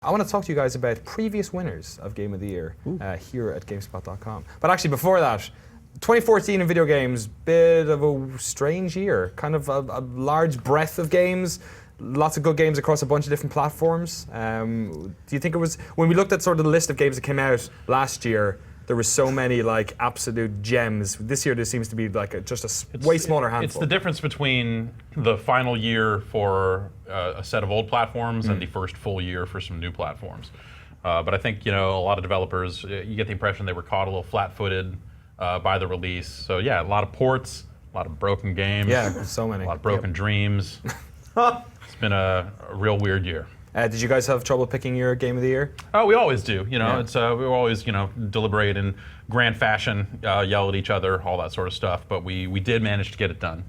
I want to talk to you guys about previous winners of Game of the Year here at GameSpot.com. But actually, before that, 2014 in video games, bit of a strange year. Kind of a large breadth of games, lots of good games across a bunch of different platforms. Do you think it was, when we looked at sort of the list of games that came out last year, there were so many like absolute gems. This year there seems to be like just a way smaller handful. It's the difference between the final year for a set of old platforms and the first full year for some new platforms. But I think, you know, a lot of developers, you get the impression they were caught a little flat-footed by the release. So yeah, a lot of ports, a lot of broken games. Yeah, so many. A lot of broken dreams. It's been a real weird year. Did you guys have trouble picking your Game of the Year? Oh, we always do. You know, it's we always, you know, deliberate in grand fashion, yell at each other, all that sort of stuff. But we did manage to get it done.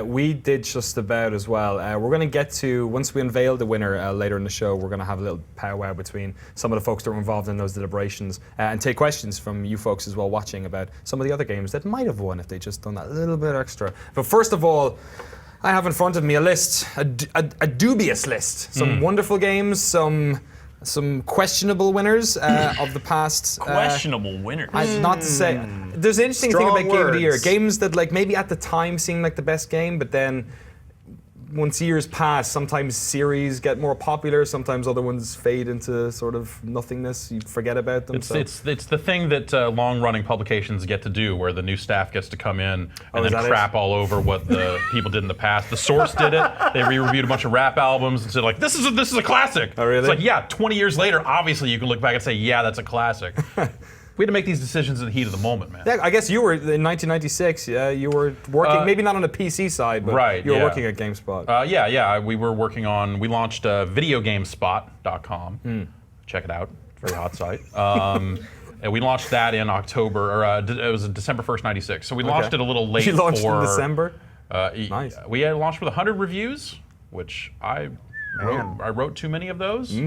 We did just about as well. We're going to get to, once we unveil the winner later in the show, we're going to have a little powwow between some of the folks that were involved in those deliberations and take questions from you folks as well watching about some of the other games that might have won if they just done that little bit extra. But first of all, I have in front of me a list, a dubious list. Some wonderful games, some questionable winners of the past. Questionable winners. Not to say, there's an interesting thing about Game of the Year. Games that like maybe at the time seemed like the best game, but then once years pass, sometimes series get more popular, sometimes other ones fade into sort of nothingness. You forget about them. It's the thing that long-running publications get to do, where the new staff gets to come in and then crap all over what the people did in the past. The Source did it. They re-reviewed a bunch of rap albums and said like, this is a classic. Oh, really? It's like, yeah, 20 years later, obviously you can look back and say, yeah, that's a classic. We had to make these decisions in the heat of the moment, man. Yeah, I guess you were in 1996. You were working, maybe not on the PC side, but you were working at GameSpot. We were working on. We launched videogamespot.com. Check it out. Very hot site. And we launched that in October, or it was December 1st, 96. So we launched it a little late. You launched in December? Nice. We had launched with 100 reviews, which I wrote too many of those.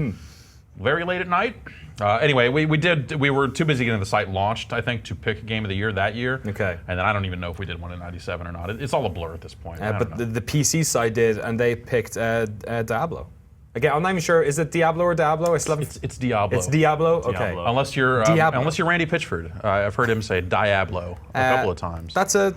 Very late at night. Anyway, we were too busy getting the site launched, I think, to pick a Game of the Year that year. Okay. And then I don't even know if we did one in 97 or not. It's all a blur at this point. But the PC side did, and they picked Diablo. Again, I'm not even sure, is it Diablo or Diablo? It's Diablo. It's Diablo? Okay. Unless you're Randy Pitchford. I've heard him say Diablo a couple of times. That's a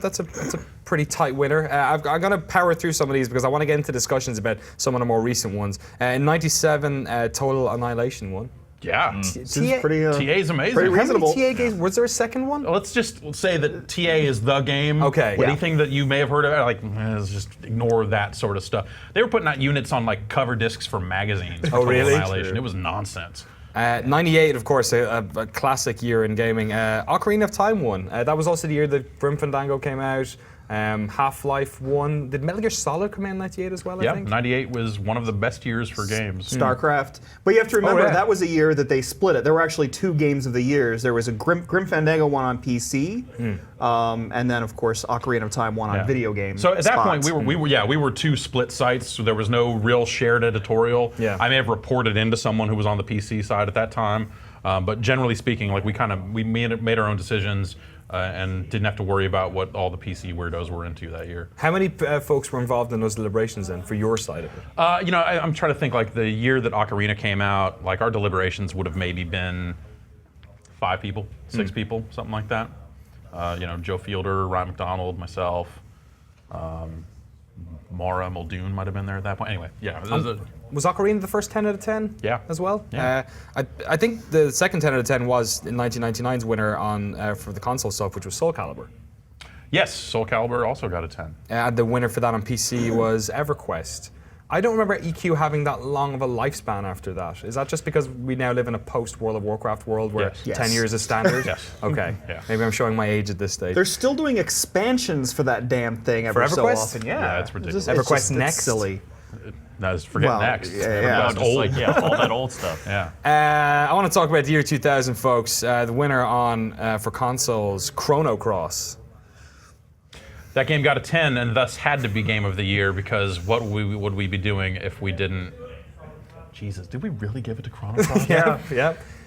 pretty tight winner. I'm going to power through some of these because I want to get into discussions about some of the more recent ones. In 97, Total Annihilation won. Yeah. TA's amazing. Pretty reasonable. How many TA games? Was there a second one? Well, let's just say that TA is the game. Okay. Anything that you may have heard of, like, just ignore that sort of stuff. They were putting out units on like cover discs for magazines. Oh, really? Annihilation. It was nonsense. 98, of course, a classic year in gaming. Ocarina of Time won. That was also the year that Grim Fandango came out. Half-Life 1. Did Metal Gear Solid come out in 98 as well, I think? 98 was one of the best years for games. StarCraft. But you have to remember, that was a year that they split it. There were actually two games of the years. There was a Grim Fandango one on PC, and then, of course, Ocarina of Time one on video games. So at that point, we were two split sites, so there was no real shared editorial. Yeah. I may have reported into someone who was on the PC side at that time, but generally speaking, like we made our own decisions. And didn't have to worry about what all the PC weirdos were into that year. How many folks were involved in those deliberations then, for your side of it? You know, I'm trying to think, like the year that Ocarina came out, like our deliberations would have maybe been 5 people, 6 people, something like that. You know, Joe Fielder, Ryan McDonald, myself, Maura Muldoon might have been there at that point. Anyway, was Ocarina the first 10 out of 10? Yeah. As well? Yeah. I think the second 10 out of 10 was in 1999's winner for the console stuff, which was Soul Calibur. Yes, Soul Calibur also got a 10. The winner for that on PC was EverQuest. I don't remember EQ having that long of a lifespan after that. Is that just because we now live in a post-World of Warcraft world where 10 years is standard? Yes. Okay. Yeah. Maybe I'm showing my age at this stage. They're still doing expansions for that damn thing every so often. Yeah, it's ridiculous. EverQuest Next? It's silly. Forget Next. Yeah, just like all that old stuff. Yeah. I want to talk about the year 2000, folks. The winner for consoles, Chrono Cross. That game got a 10 and thus had to be Game of the Year, because what would we be doing if we didn't? Jesus, did we really give it to Chrono Cross? Yeah.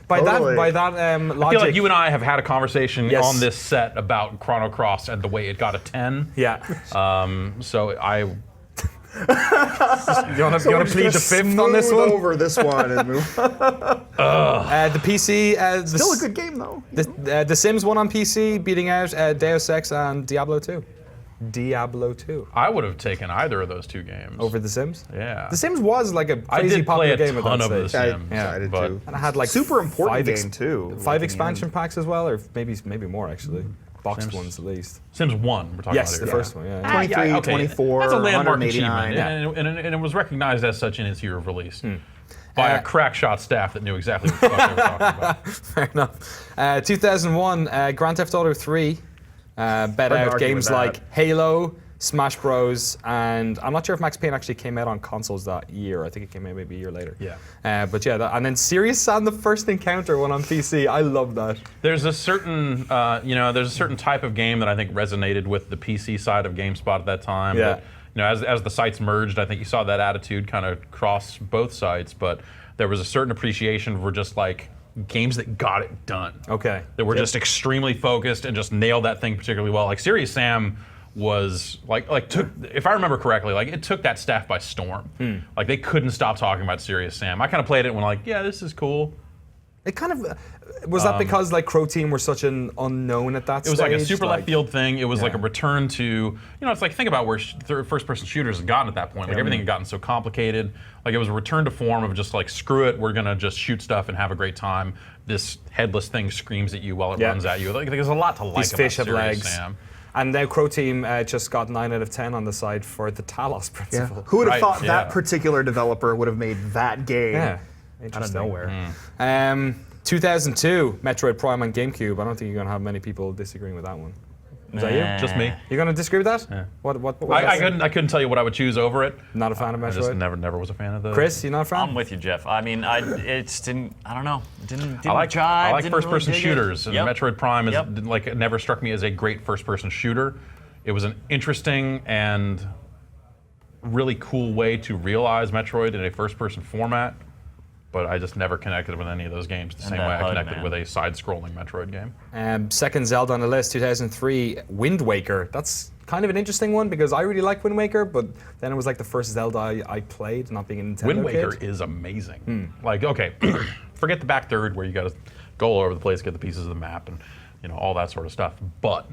By that logic, I feel like you and I have had a conversation on this set about Chrono Cross and the way it got a 10. Yeah. So You want to plead the fifth on this one? Over this one and move. The PC. Still a good game though. The Sims 1 on PC, beating out Deus Ex and Diablo 2. Diablo 2. I would have taken either of those two games. Over The Sims? Yeah. The Sims was like a I crazy did popular play a game at ton that of The stage. Sims. I did but too. And it had like Super important five game too. Five at the expansion end. packs as well, or maybe more actually. Boxed Sims. ones at least. Sims 1, we're talking Yes, about the here. first one. Yeah. 23, okay. 24, That's a landmark 189. achievement, and it was recognized as such in its year of release by a crack shot staff that knew exactly what the fuck they were talking about. Fair enough. 2001, Grand Theft Auto 3 bet to out argue games with that. like Halo, Smash Bros, and I'm not sure if Max Payne actually came out on consoles that year. I think it came out maybe a year later. Yeah. But yeah, and then Serious Sam, the first encounter one on PC. I love that. There's a certain, there's a certain type of game that I think resonated with the PC side of GameSpot at that time. Yeah. That, as the sites merged, I think you saw that attitude kind of cross both sites, but there was a certain appreciation for just like games that got it done. Okay. That were just extremely focused and just nailed that thing particularly well. Like Serious Sam was took, if I remember correctly, like it took that staff by storm. Like they couldn't stop talking about Serious Sam. I kind of played it and went like, yeah, this is cool. It kind of was that because like Crow Team were such an unknown at that stage. It was like a super left field thing. It was like a return to, it's like think about where first-person shooters had gotten at that point. Like everything had gotten so complicated. Like it was a return to form of just like screw it, we're gonna just shoot stuff and have a great time. This headless thing screams at you while it runs at you. Like there's a lot to like These about fish have Serious legs. Sam. And now Crow Team just got 9 out of 10 on the side for the Talos Yeah. principle. Who would have Right, thought yeah. that particular developer would have made that game Yeah. out of nowhere? 2002, Metroid Prime on GameCube. I don't think you're going to have many people disagreeing with that one. Is that you? Just me. You're going to disagree with that? Yeah. What I couldn't tell you what I would choose over it. Not a fan of I just Metroid? never was a fan of the. Chris, you not a fan? I'm with you, Jeff. I mean, I don't know. Didn't I like jive. I like didn't first-person really dig it. shooters, and Yep. Metroid Prime is Yep. like it never struck me as a great first-person shooter. It was an interesting and really cool way to realize Metroid in a first-person format, but I just never connected with any of those games the same way that I HUD, connected man. with a side-scrolling Metroid game. Second Zelda on the list, 2003, Wind Waker. That's kind of an interesting one because I really like Wind Waker, but then it was like the first Zelda I played, not being a Nintendo Wind Waker kid. is amazing. Like, okay, forget the back third where you got to go all over the place, get the pieces of the map, and all that sort of stuff. But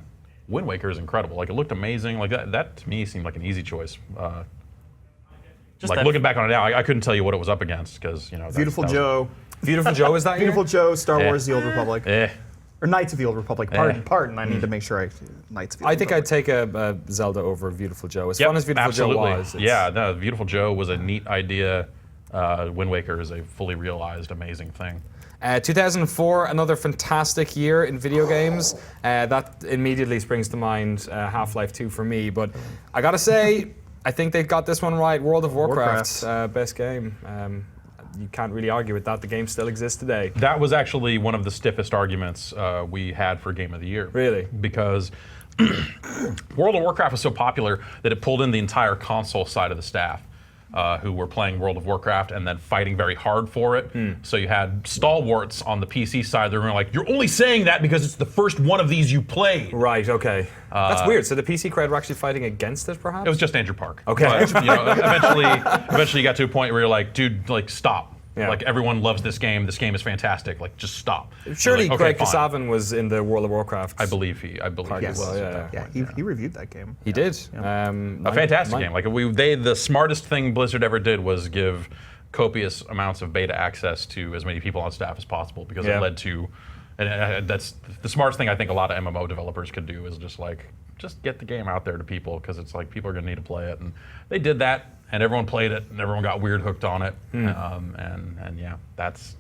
Wind Waker is incredible. Like, it looked amazing. Like that to me seemed like an easy choice. Just Like that- looking back on it now, I couldn't tell you what it was up against because Beautiful Joe. Beautiful Joe, is that Beautiful year? Joe, Star Yeah. Wars: The Old Republic. Or Knights of the Old Republic. Pardon. I need to make sure Knights of the Old I think I'd Republic. take a Zelda over Beautiful Joe. As fun as Beautiful absolutely. Joe was. Yeah, no, Beautiful Joe was a neat idea. Wind Waker is a fully realized, amazing thing. 2004, another fantastic year in video games. That immediately springs to mind Half-Life 2 for me. But I gotta say, I think they got this one right. World of Warcraft, best game. You can't really argue with that. The game still exists today. That was actually one of the stiffest arguments we had for Game of the Year. Really? Because World of Warcraft was so popular that it pulled in the entire console side of the staff. Who were playing World of Warcraft and then fighting very hard for it. So you had stalwarts on the PC side that were like, you're only saying that because it's the first one of these you played. Right, okay. That's weird. So the PC crowd were actually fighting against it, perhaps? It was just Andrew Park. Okay. But, eventually you got to a point where you're like, dude, like, stop. Yeah. Like, everyone loves this game. This game is fantastic. Like, just stop. Surely Like, okay, Greg fine. Kasavin was in the World of Warcraft. I believe he Yes. was. Well, at that Yeah, point, he reviewed that game. He did. A fantastic game. Like the smartest thing Blizzard ever did was give copious amounts of beta access to as many people on staff as possible because it led to, and that's the smartest thing I think a lot of MMO developers could do is just get the game out there to people because it's like people are going to need to play it, and they did that, and everyone played it, and everyone got weird hooked on it, and yeah, that's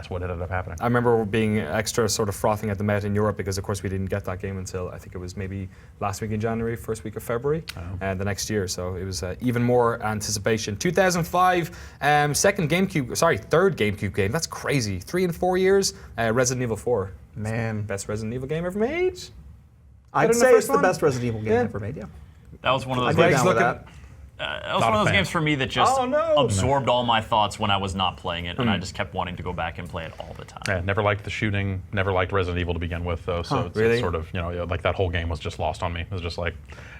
what ended up happening. I remember being extra sort of frothing at the Met in Europe because, of course, we didn't get that game until I think it was maybe last week in January, first week of February, and the next year. So it was even more anticipation. 2005, third GameCube game. That's crazy. 3 and 4 years. Resident Evil 4. Man. Best Resident Evil game ever made. Better I'd than the say first it's the one? best Resident Evil game Yeah. ever made, yeah. That was one of those I'd be games. down with looking- that. That was one of those games for me that just absorbed all my thoughts when I was not playing it, and I just kept wanting to go back and play it all the time. Yeah, never liked the shooting, never liked Resident Evil to begin with, though. So it's sort of, like that whole game was just lost on me. It was just like,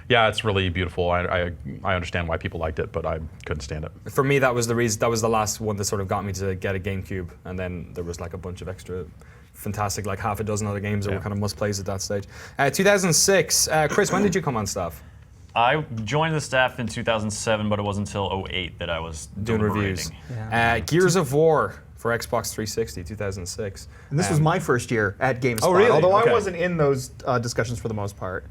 yeah, it's really beautiful. I understand why people liked it, but I couldn't stand it. For me, that was the reason. That was the last one that sort of got me to get a GameCube, and then there was like a bunch of extra fantastic, like half a dozen other games that were kind of must-plays at that stage. 2006, Chris, when did you come on staff? I joined the staff in 2007, but it wasn't until 2008 that I was doing reviews. Gears of War for Xbox 360, 2006. And this was my first year at GameSpot, really? although Okay. I wasn't in those discussions for the most part.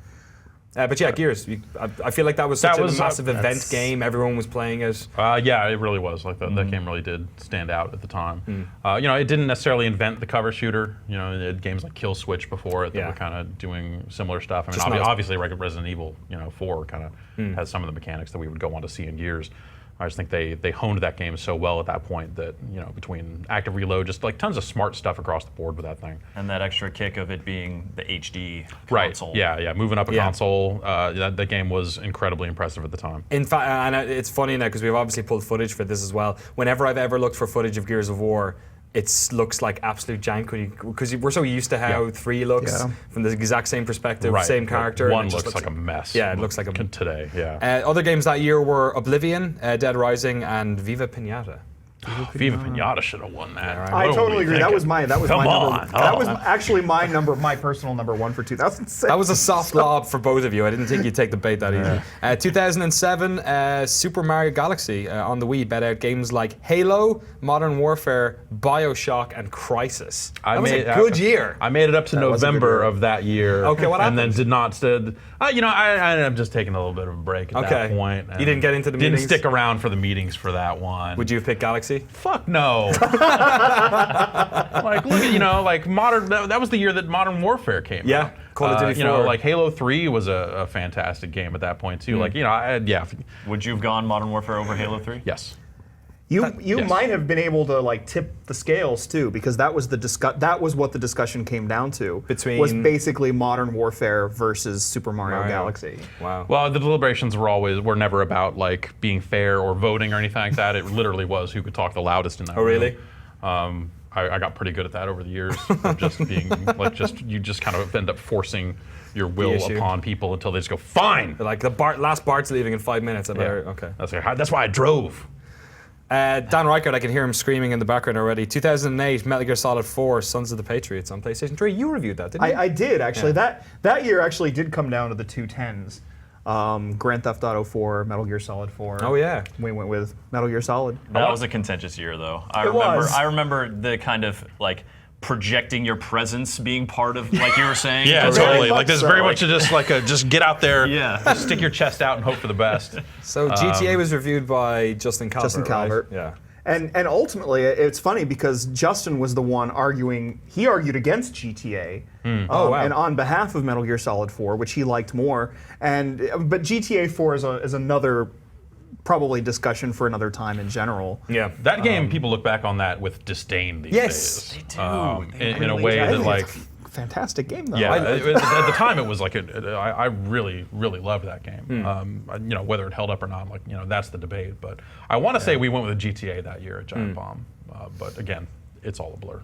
But yeah, Gears. I feel like that was such a massive event game. Everyone was playing it. Yeah, it really was. Like that game really did stand out at the time. It didn't necessarily invent the cover shooter. It had games like Kill Switch before it that were kind of doing similar stuff. I mean, obviously, Resident Evil, 4 kind of has some of the mechanics that we would go on to see in Gears. I just think they honed that game so well at that point that, between active reload, just like tons of smart stuff across the board with that thing. And that extra kick of it being the HD console. Right, yeah, moving up a console, that game was incredibly impressive at the time. In fact, and it's funny now because we've obviously pulled footage for this as well. Whenever I've ever looked for footage of Gears of War, it looks like absolute jank because we're so used to how 3 looks from the exact same perspective, same character. 1 looks like a mess. Yeah, it looks like a today. Yeah. Other games that year were Oblivion, Dead Rising, and Viva Pinata. Viva Pinata should have won that. I totally agree. That was my number. On. That was actually my personal number 1 for 2006. That was a soft lob for both of you. I didn't think you'd take the bait that easy. 2007, Super Mario Galaxy on the Wii bet out games like Halo, Modern Warfare, BioShock, and Crysis. That was a good year. I made it up to November of that year. Okay, what happened? And then did not. I ended up just taking a little bit of a break at that point. You didn't get into the meetings? Didn't stick around for the meetings for that one. Would you have picked Galaxy? Fuck no. Like, look at, modern. That was the year that Modern Warfare came out. Yeah, Call of Duty 4. Like Halo 3 was a fantastic game at that point too. Like, Would you have gone Modern Warfare over Halo 3? Yes. You might have been able to tip the scales too, because that was what the discussion came down to. Was basically Modern Warfare versus Super Mario Galaxy. Wow. Well, the deliberations were never about being fair or voting or anything like that. It literally was who could talk the loudest in that room. Really? I got pretty good at that over the years. Of just being you just kind of end up forcing your will upon people until they just go fine. Like last Bart's leaving in 5 minutes. Okay. That's why I drove. Dan Reichert, I can hear him screaming in the background already. 2008, Metal Gear Solid 4, Sons of the Patriots on PlayStation 3. You reviewed that, didn't you? I did, actually. That year actually did come down to the 2 10s. Grand Theft Auto 4, Metal Gear Solid 4. Oh, yeah. We went with Metal Gear Solid. That was a contentious year, though. I remember the kind of, projecting your presence being part of, like you were saying. Yeah, totally. This is very much just get out there, just stick your chest out and hope for the best. So GTA was reviewed by Justin Calvert. Right? Yeah. And ultimately, it's funny because Justin was the one arguing. He argued against GTA, and on behalf of Metal Gear Solid 4, which he liked more. But GTA 4 is another probably discussion for another time in general. Yeah, that game, people look back on that with disdain these days. They do. In a way that fantastic game though. Yeah, at the time it was I really loved that game. Whether it held up or not, that's the debate. But I want to say we went with a GTA that year at Giant Bomb. But again, it's all a blur.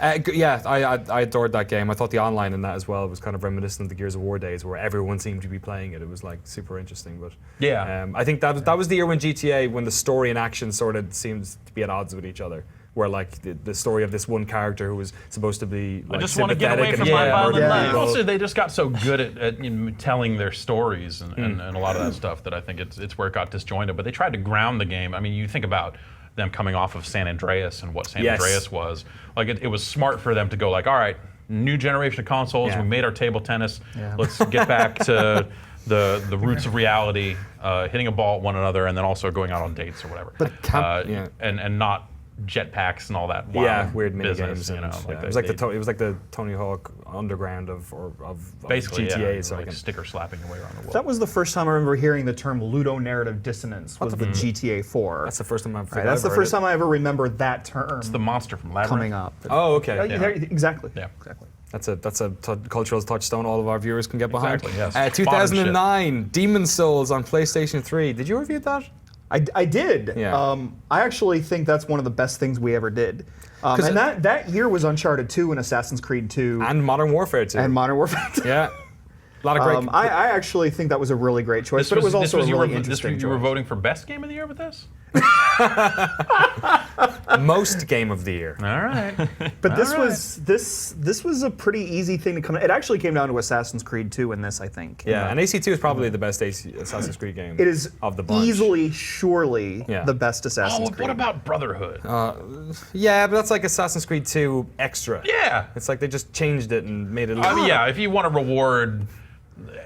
I adored that game. I thought the online in that as well was kind of reminiscent of the Gears of War days, where everyone seemed to be playing it. It was super interesting. But I think that was the year when GTA, when the story and action sort of seems to be at odds with each other. Where the story of this one character who was supposed to be I just want to get away from my violent life. Also, they just got so good at telling their stories and a lot of that stuff that I think it's where it got disjointed. But they tried to ground the game. I mean, you think about them coming off of San Andreas and what San Andreas was. It was smart for them to go all right, new generation of consoles. We made our table tennis. Let's get back to the roots of reality, hitting a ball at one another, and then also going out on dates or whatever. But and not jetpacks and all that weird mini business, games. It was like the Tony Hawk Underground of basically GTA. Sticker slapping away around the world. That was the first time I remember hearing the term ludonarrative dissonance was with GTA 4. That's the first time That's the first time I ever remember that term. It's the monster from Labyrinth coming up. Oh, okay. Exactly. Yeah. Exactly. That's a cultural touchstone all of our viewers can get behind. Exactly, yes. 2009, Demon's Souls on PlayStation 3. Did you review that? I did. Yeah. I actually think that's one of the best things we ever did. And that year was Uncharted 2 and Assassin's Creed 2. And Modern Warfare 2. And Modern Warfare 2. Yeah. A lot of great. I actually think that was a really great choice, but it was also a really interesting choice. You were voting for best game of the year with this? Most game of the year. All right. But this was a pretty easy thing to come. It actually came down to Assassin's Creed 2 in this, I think. Yeah, and AC2 is probably the best Assassin's Creed game. It is of the bunch. Easily, surely the best Assassin's Creed. What about Brotherhood? Yeah, but that's like Assassin's Creed 2 extra. Yeah. It's like they just changed it and made it. Yeah, if you want to reward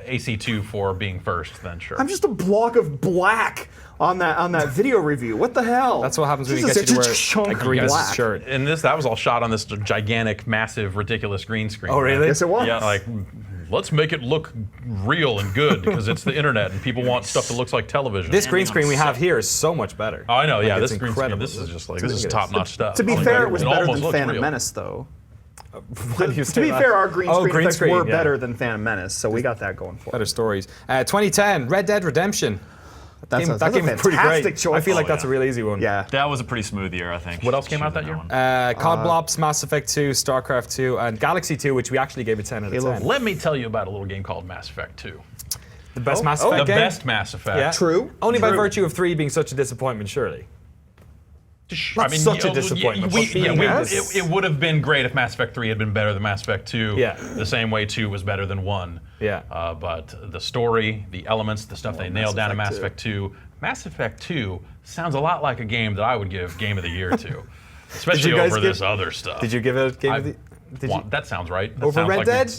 AC2 for being first, then sure. I'm just a block of black on that video review. What the hell? That's what happens when you get you to wear a green shirt. And that was all shot on this gigantic, massive, ridiculous green screen. Oh, really? Yes, it was. Yeah, like, let's make it look real and good because it's the internet and people want stuff that looks like television. This green screen we have here is so much better. Oh, I know. Yeah, Like, this it's green screen. incredible. This is just like this is top-notch stuff. To be fair, it was better almost than looks Phantom real. Menace, though. Why do you To say be that? fair, our green screen effects were yeah. better than Phantom Menace, so we got that going for Better us. stories. 2010, Red Dead Redemption. That's a game was pretty fantastic great. choice. I feel like that's a real easy one. Yeah. That was a pretty smooth year, I think. What else came out that year? COD Blops, Mass Effect 2, StarCraft 2, and Galaxy 2, which we actually gave a 10 out of 10. Let me tell you about a little game called Mass Effect 2. The best Mass Effect The game? best Mass Effect. Yeah. True. Only by True. virtue of 3 being such a disappointment, surely. I mean, such a disappointment, but being honest. It would have been great if Mass Effect 3 had been better than Mass Effect 2. Yeah. The same way 2 was better than 1. Yeah. But the story, the elements, the stuff they nailed down in Mass Effect 2. Mass Effect 2 sounds a lot like a game that I would give Game of the Year to. Especially guys over give- this other stuff. Did you give it a game of the... Did you, That sounds right. That over sounds Red like Dead?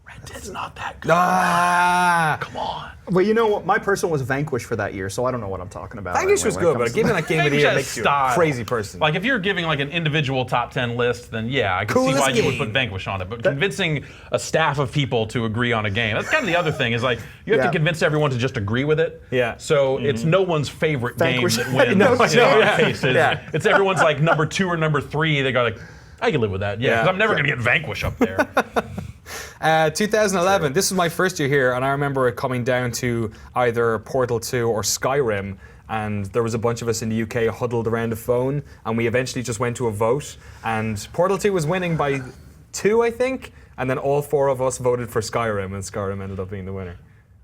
Red Dead's not that good. Ah! Come on. Well, you know what? My personal was Vanquish for that year, so I don't know what I'm talking about. Vanquish anyway was when good, it but comes to giving that game of the Vanquish year has makes you a style. crazy person. Like if you're giving like an individual top 10 list, then yeah, I can see Coolest why you would game. put Vanquish on it. But convincing a staff of people to agree on a game, that's kind of the other thing, is like you have Yeah. to convince everyone to just agree with it. Yeah. So it's no one's favorite Vanquish. game that wins. No, in our yeah. cases. Yeah. It's everyone's like number 2 or number 3. They go like, I can live with that. Yeah, Yeah. because I'm never going to get Vanquish up there. 2011, this was my first year here, and I remember it coming down to either Portal 2 or Skyrim, and there was a bunch of us in the UK huddled around a phone, and we eventually just went to a vote, and Portal 2 was winning by 2, I think, and then all 4 of us voted for Skyrim, and Skyrim ended up being the winner.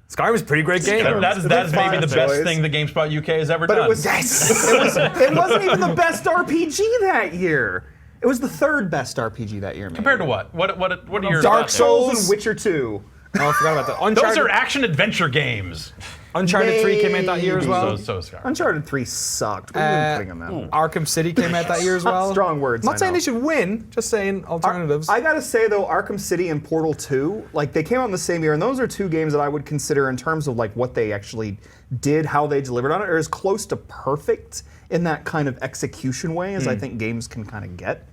Skyrim's a pretty great game. That's maybe the best choice. thing the GameSpot UK has ever But done. it was it wasn't even the best RPG that year. It was the 3rd best RPG that year. Maybe. Compared to what? What are your Dark thoughts? Souls and Witcher 2. Oh, I forgot about that. Those Uncharted, are action-adventure games. Uncharted 3 came out that year as well. So Skyrim. Uncharted 3 sucked. We weren't putting them out. Arkham City came out that year as well. Strong words. I'm I not saying know. they should win, just saying alternatives. I gotta say though, Arkham City and Portal 2, like they came out in the same year, and those are 2 games that I would consider in terms of like what they actually did, how they delivered on it, are as close to perfect in that kind of execution way as I think games can kind of get.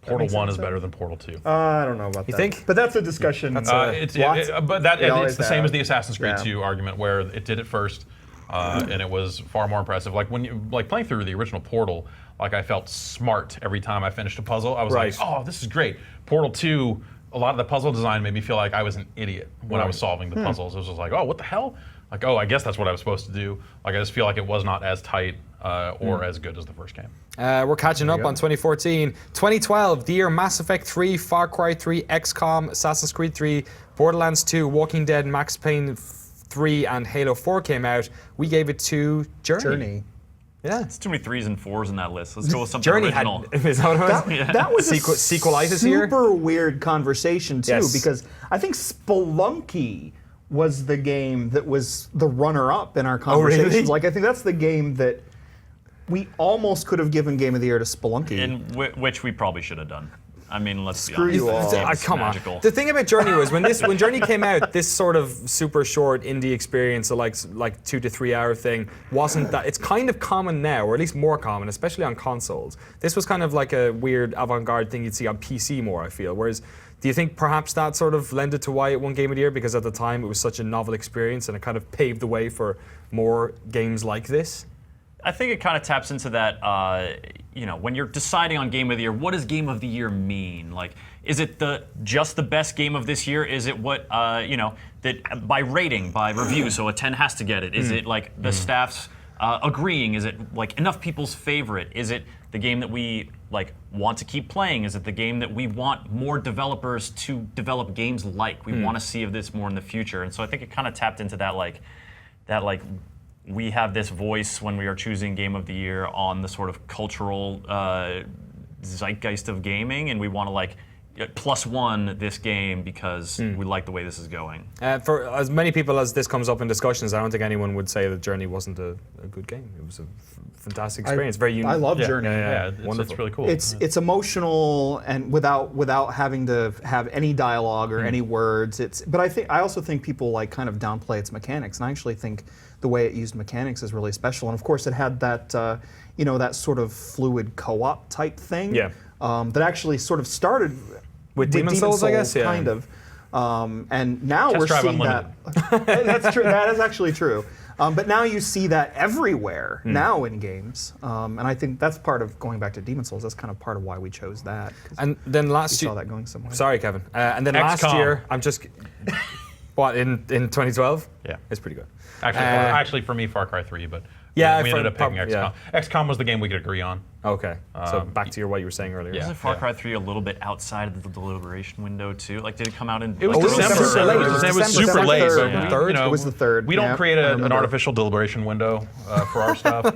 Portal 1 is better than Portal 2. I don't know about that. think? But that's a discussion. That's It's the always same have. as the Assassin's Creed Yeah. 2 argument, where it did it first, and it was far more impressive. Like when you playing through the original Portal, like I felt smart every time I finished a puzzle. I was Right. like, oh, this is great. Portal 2, a lot of the puzzle design made me feel like I was an idiot when I was solving the puzzles. It was just like, oh, what the hell? Like, oh, I guess that's what I was supposed to do. Like, I just feel like it was not as tight or as good as the first game. We're catching up on 2014. 2012, the year Mass Effect 3, Far Cry 3, XCOM, Assassin's Creed 3, Borderlands 2, Walking Dead, Max Payne 3, and Halo 4 came out. We gave it to Journey. Yeah. It's too many 3s and 4s in that list. Let's go with something Journey original. had. Is that what it was? That was a Sequelitis here? super weird conversation too, Yes. because I think Spelunky was the game that was the runner-up in our conversations. really? Like I think that's the game that we almost could have given Game of the Year to Spelunky. And which we probably should have done. I mean, let's Screw be honest. you all. The game's Come magical. on. The thing about Journey was when Journey came out, this sort of super short indie experience, so like 2 to 3 hour thing, wasn't that. It's kind of common now, or at least more common, especially on consoles. This was kind of like a weird avant-garde thing you'd see on PC more, I feel. Whereas, do you think perhaps that sort of lended to why it won Game of the Year? Because at the time it was such a novel experience and it kind of paved the way for more games like this? I think it kind of taps into that, when you're deciding on Game of the Year, what does Game of the Year mean? Like, is it just the best game of this year? Is it what, that by rating, by review, so a 10 has to get it? Is it like the staff's agreeing? Is it like enough people's favorite? Is it the game that we like want to keep playing? Is it the game that we want more developers to develop games like? We want to see of this more in the future. And so I think it kind of tapped into that we have this voice when we are choosing Game of the Year on the sort of cultural zeitgeist of gaming, and we want to like +1 this game because we like the way this is going. For as many people as this comes up in discussions, I don't think anyone would say that Journey wasn't a good game. It was a fantastic experience, very unique. I love Journey. Yeah, it's really cool. It's emotional and without having to have any dialogue or any words. But I also think people like kind of downplay its mechanics, and I actually think the way it used mechanics is really special. And of course, it had that that sort of fluid co-op type thing. That actually sort of started with Demon's Souls, I guess, kind of. And now Test we're Drive seeing Unlimited. that. That's true. That is actually true. But now you see that everywhere now in games, and I think that's part of going back to Demon's Souls. That's kind of part of why we chose that. And then last year, saw that going somewhere. Sorry, Kevin. And then last XCOM. year, I'm just what in 2012? Yeah. It's pretty good. Actually, for me, Far Cry 3, but Yeah, we ended up picking XCOM. yeah. XCOM was the game we could agree on. Okay. So back to what you were saying earlier. Yeah. Isn't Far Cry 3 a little bit outside of the deliberation window too? Like, did it come out in? It was was December. super late. It was December super late. third. but, Third? you know, It was the third. We don't Yeah, create I an remember. artificial deliberation window for our stuff.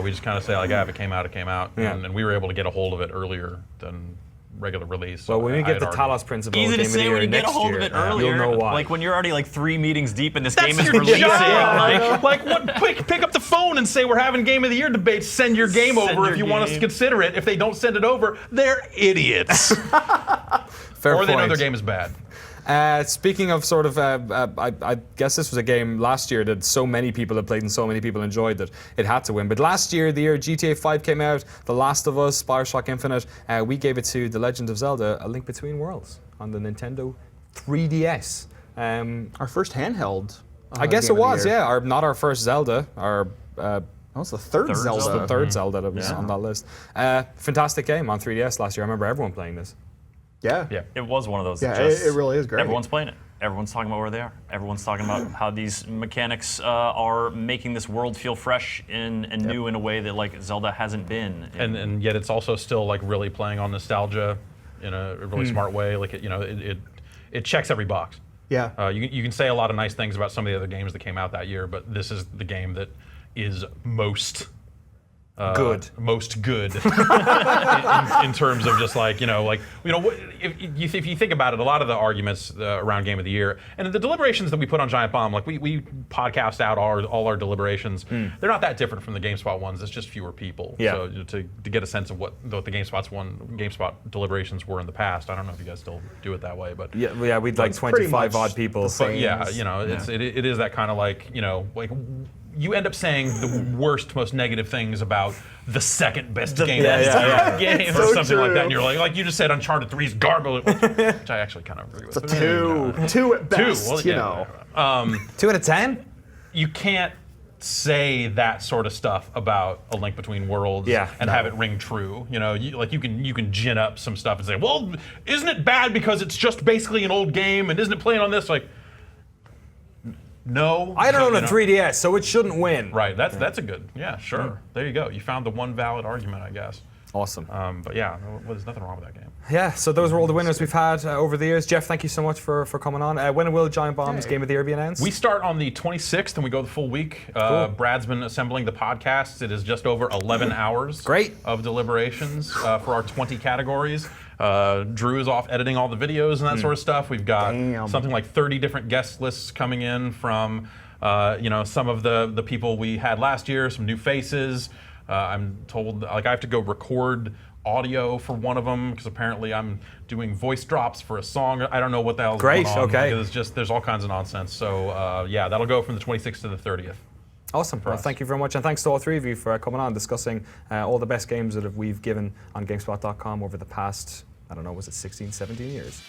We just kind of say, like, if it came out, it came out. Yeah. And we were able to get a hold of it earlier than regular release. Well, when we I get had the already- Talos Principle Easy Game to of the say Year when you get a next hold year, of it earlier. you'll know why. Like when you're already like 3 meetings deep and this That's game is your releasing. job. Like what? Pick up the phone and say we're having Game of the Year debates. Send your game Send over your if you want us to game. consider it. If they don't send it over, they're idiots. Fair Or they know point. their game is bad. Speaking of sort of, I guess this was a game last year that so many people had played and so many people enjoyed that it had to win. But last year, the year GTA 5 came out, The Last of Us, Bioshock Infinite, we gave it to The Legend of Zelda: A Link Between Worlds on the Nintendo 3DS. Our first handheld. I guess Game it of the was, Year. yeah. Not our first Zelda, our That was the third Third Zelda. Zelda. the third Zelda that was Yeah. on that list. Fantastic game on 3DS last year. I remember everyone playing this. Yeah. Yeah. It was one of those. Yeah, that just, it really is great. Everyone's playing it. Everyone's talking about where they are. Everyone's talking about how these mechanics are making this world feel fresh and new in a way that like Zelda hasn't been. And yet it's also still like really playing on nostalgia in a really smart way. Like it checks every box. Yeah. You can say a lot of nice things about some of the other games that came out that year, but this is the game that is most Good. most good in terms of just like if you think about it, a lot of the arguments around Game of the Year and the deliberations that we put on Giant Bomb, like we podcast out all our deliberations, they're not that different from the GameSpot ones. It's just fewer people. Yeah. So to get a sense of what the GameSpot deliberations were in the past, I don't know if you guys still do it that way, but Yeah, we'd like pretty 25 much odd people. the same. yeah, it is that kind of like you end up saying the worst, most negative things about the second best game game So or something like true. that, and you're like you just said Uncharted 3 is garbage, which I actually kind of agree with. It's a two at best, well, you yeah. know. 2 out of 10? You can't say that sort of stuff about A Link Between Worlds and have it ring true. You can gin up some stuff and say, well, isn't it bad because it's just basically an old game and isn't it playing on this? Like, no. I don't own a 3DS, so it shouldn't win. Right, that's a good, sure. There you go. You found the one valid argument, I guess. Awesome. But yeah, there's nothing wrong with that game. Yeah, so those were all the winners we've had over the years. Jeff, thank you so much for coming on. When will Giant Bomb's Game of the Year be announced? We start on the 26th and we go the full week. Brad's been assembling the podcasts. It is just over 11 hours Great. of deliberations for our 20 categories. Drew is off editing all the videos and that sort of stuff. We've got something like 30 different guest lists coming in from some of the people we had last year, some new faces. I'm told I have to go record audio for one of them because apparently I'm doing voice drops for a song. I don't know what the hell's Great, going on. okay. There's all kinds of nonsense. So that'll go from the 26th to the 30th. Awesome. Well, thank you very much, and thanks to all three of you for coming on, discussing all the best games that we've given on GameSpot.com over the past, I don't know, was it 16, 17 years?